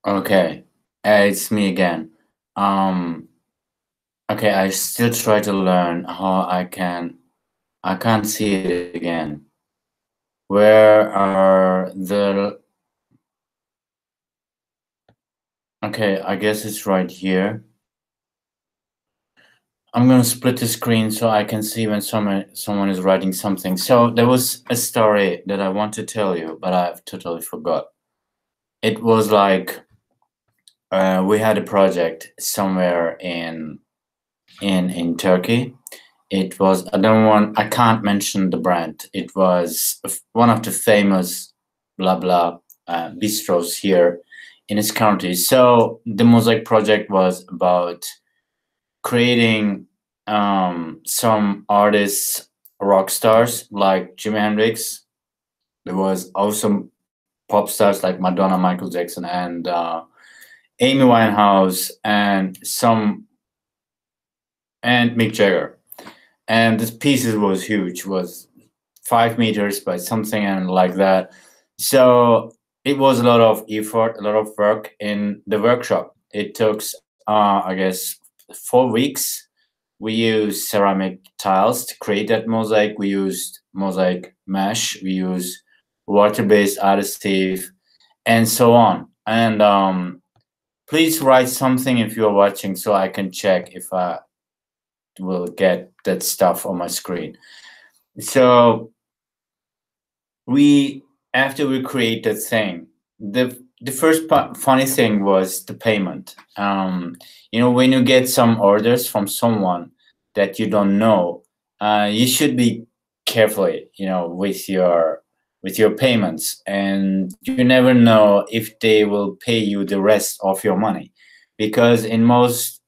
Okay, it's me again. Um, okay, I still try to learn how I can't see it again. Where are the, okay, I guess it's right here. I'm gonna split the screen so I can see when someone is writing something. So there was a story that I want to tell you, but I've totally forgot. It was like we had a project somewhere in Turkey. It was, I can't mention the brand. It was one of the famous blah blah bistros here in his country. So the Mosaic project was about creating some artists, rock stars like Jimi Hendrix. There was also pop stars like Madonna, Michael Jackson, and Amy Winehouse, and Mick Jagger. And this piece was huge, was 5 meters by something and like that. So it was a lot of effort, a lot of work in the workshop. It took, I guess, 4 weeks. We used ceramic tiles to create that mosaic. We used mosaic mesh. We used water-based adhesive, and so on. And please write something if you are watching, so I can check if I will get that stuff on my screen. So we after we create that thing, the first funny thing was the payment. When you get some orders from someone that you don't know, you should be carefully, with your payments, and you never know if they will pay you the rest of your money, because in most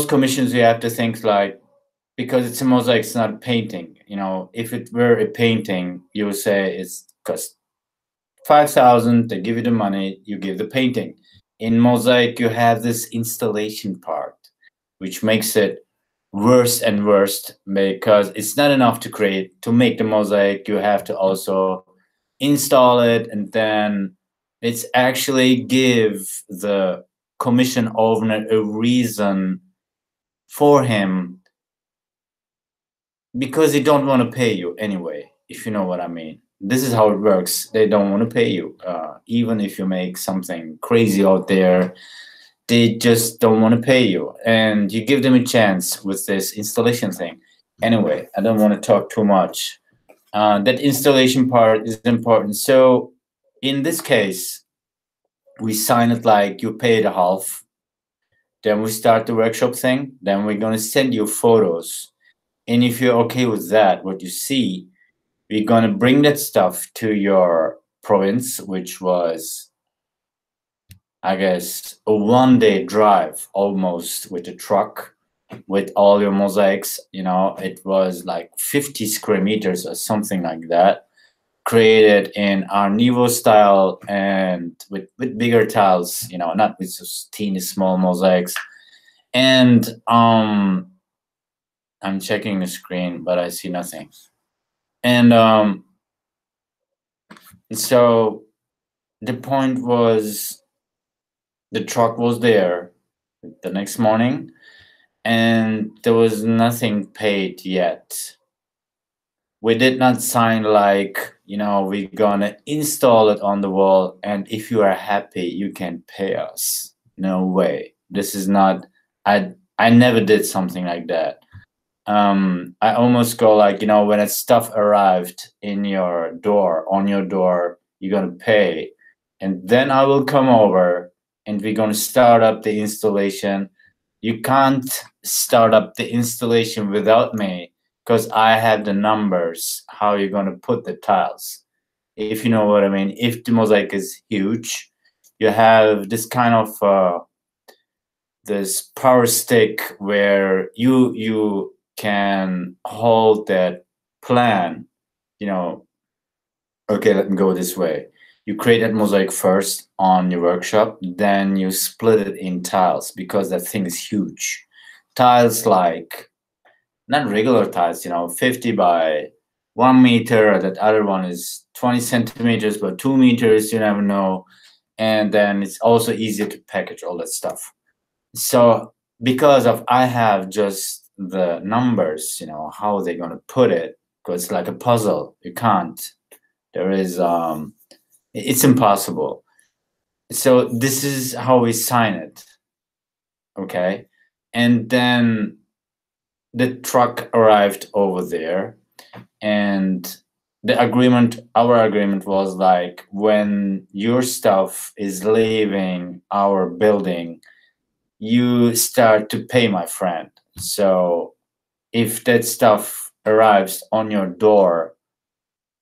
commissions you have to think like, because it's a mosaic, it's not a painting. If it were a painting, you would say it's cost 5,000. They give you the money, you give the painting. In mosaic, you have this installation part, which makes it worse and worse, because it's not enough to make the mosaic. You have to also install it, and then it's actually give the commission owner a reason for him, because they don't want to pay you anyway, if you know what I mean. This is how it works. They don't want to pay you. Even if you make something crazy out there, they just don't want to pay you. And you give them a chance with this installation thing. Anyway, I don't want to talk too much. That installation part is important. So in this case, we sign it like you pay the half. Then we start the workshop thing. Then we're going to send you photos. And if you're okay with that, what you see, we're gonna bring that stuff to your province, which was, I guess, a 1 day drive almost with a truck with all your mosaics. It was like 50 square meters or something like that, created in Art Nouveau style and with bigger tiles, not with just teeny small mosaics. And I'm checking the screen, but I see nothing. And so the point was, the truck was there the next morning, and there was nothing paid yet. We did not sign like, we're gonna install it on the wall, and if you are happy, you can pay us. No way. This is not, I never did something like that. I almost go like, when that stuff arrived on your door, you're gonna pay, and then I will come over and we're gonna start up the installation. You can't start up the installation without me, because I have the numbers how you're gonna put the tiles. If you know what I mean. If the mosaic is huge, you have this kind of this power stick where you can hold that plan. Okay, let me go this way. You create that mosaic first on your workshop, then you split it in tiles, because that thing is huge. Tiles like, not regular tiles, 50 by 1 meter, that other one is 20 centimeters, but 2 meters, you never know. And then it's also easier to package all that stuff. So because of I have just the numbers, how they're gonna put it, because it's like a puzzle. You can't. There is it's impossible. So this is how we sign it. Okay. And then the truck arrived over there, and our agreement was like, when your stuff is leaving our building, you start to pay my friend. So if that stuff arrives on your door,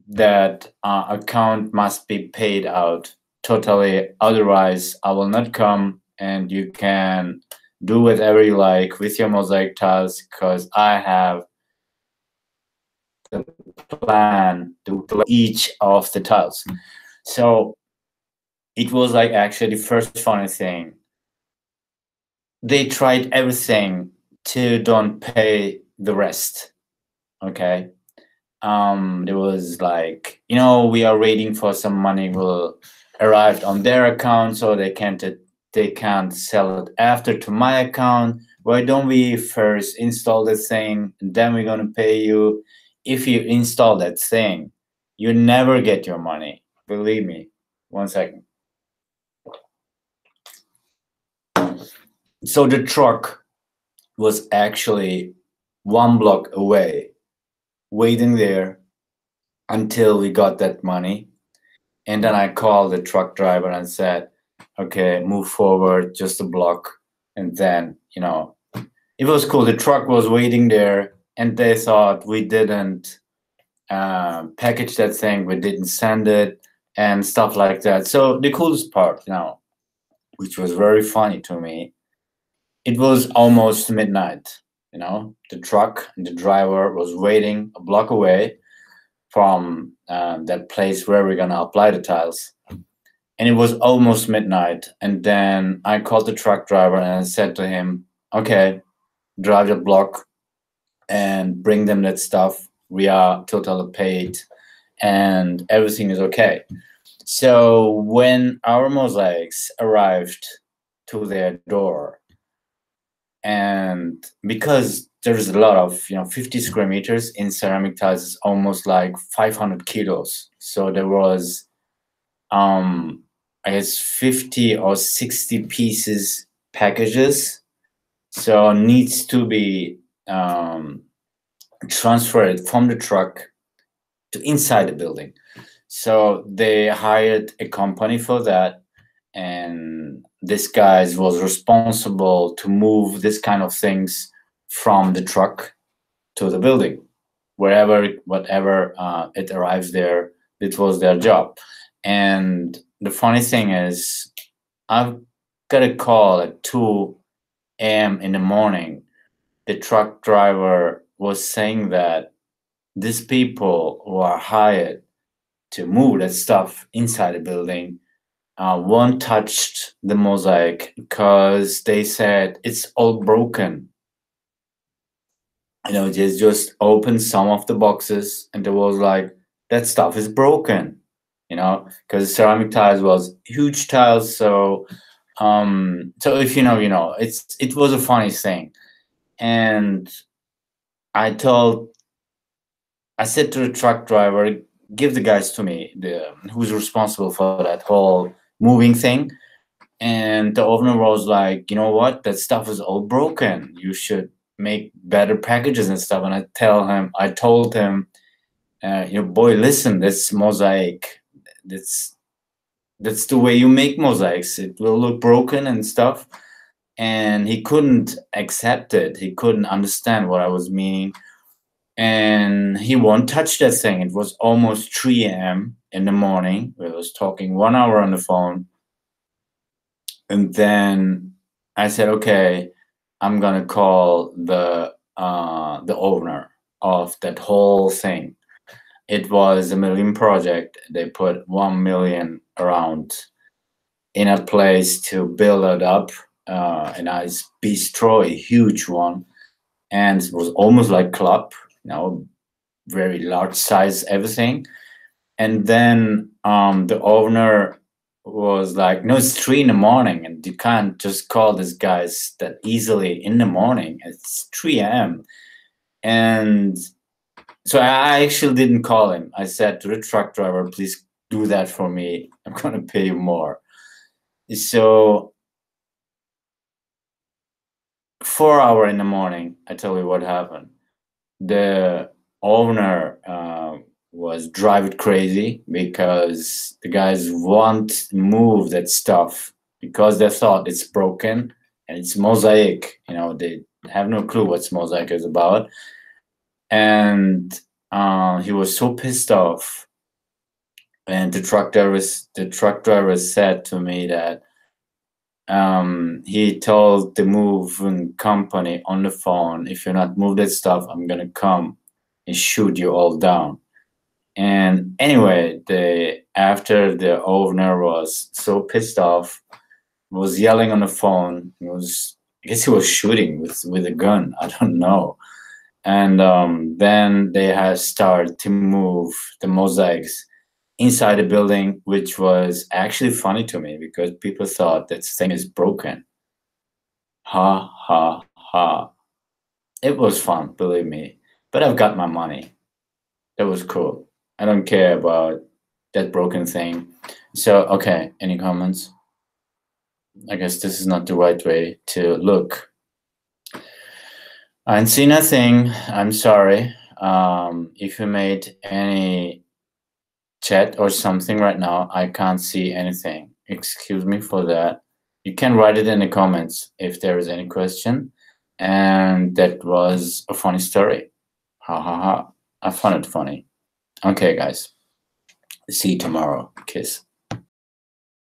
that account must be paid out totally. Otherwise, I will not come, and you can do whatever you like with your mosaic tiles, because I have the plan to each of the tiles. So it was like actually the first funny thing. They tried everything to don't pay the rest. Okay. There was like, we are waiting for some money will arrive on their account, so they can't sell it after to my account. Why don't we first install the thing, and then we're gonna pay you? If you install that thing, you never get your money. Believe me. 1 second. So the truck was actually 1 block away, waiting there until we got that money. And then I called the truck driver and said, okay, move forward just a block. And then, it was cool. The truck was waiting there, and they thought we didn't package that thing, we didn't send it, and stuff like that. So the coolest part, which was very funny to me, it was almost midnight. The truck and the driver was waiting a block away from that place where we're gonna apply the tiles, and it was almost midnight. And then I called the truck driver and I said to him, okay, drive the block and bring them that stuff. We are totally paid and everything is okay. So when our mosaics arrived to their door, and because there's a lot of 50 square meters in ceramic tiles is almost like 500 kilos, so there was I guess 50 or 60 pieces packages, so needs to be transferred from the truck to inside the building. So they hired a company for that, and this guy was responsible to move this kind of things from the truck to the building, whatever it arrives there. It was their job. And the funny thing is, I've got a call at 2 a.m. in the morning. The truck driver was saying that these people who are hired to move that stuff inside the building one touched the mosaic because they said it's all broken. They just opened some of the boxes, and there was like, that stuff is broken, because ceramic tiles was huge tiles. So if it was a funny thing. And I said to the truck driver, give the guys to me, who's responsible for that whole moving thing. And the owner was like, you know what, that stuff is all broken, you should make better packages and stuff. And I told him, boy, listen, this mosaic, that's the way you make mosaics, it will look broken and stuff. And he couldn't accept it, he couldn't understand what I was meaning, and he won't touch that thing. It was almost 3 a.m. in the morning. We was talking 1 hour on the phone. And then I said, okay, I'm gonna call the owner of that whole thing. It was a million project. They put 1 million around in a place to build it up, a nice bistro, a huge one, and it was almost like club, very large size, everything. And then the owner was like, "No, it's 3 in the morning, and you can't just call these guys that easily in the morning. It's 3 a.m." And so I actually didn't call him. I said to the truck driver, "Please do that for me. I'm gonna pay you more." So 4 hour in the morning, I tell you what happened. The owner was driving crazy because the guys won't move that stuff because they thought it's broken and it's mosaic. They have no clue what mosaic is about. And he was so pissed off. And the truck driver said to me that he told the moving company on the phone, "If you're not move that stuff, I'm gonna come and shoot you all down." And anyway, after the owner was so pissed off, was yelling on the phone. I guess he was shooting with a gun. I don't know. And then they had started to move the mosaics inside the building, which was actually funny to me because people thought that thing is broken. Ha ha ha. It was fun, believe me. But I've got my money. That was cool. I don't care about that broken thing. So, okay, any comments? I guess this is not the right way to look. I see nothing. I'm sorry. If you made any chat or something right now, I can't see anything. Excuse me for that. You can write it in the comments if there is any question. And that was a funny story. Ha ha ha. I found it funny. Okay, guys. See you tomorrow. Kiss.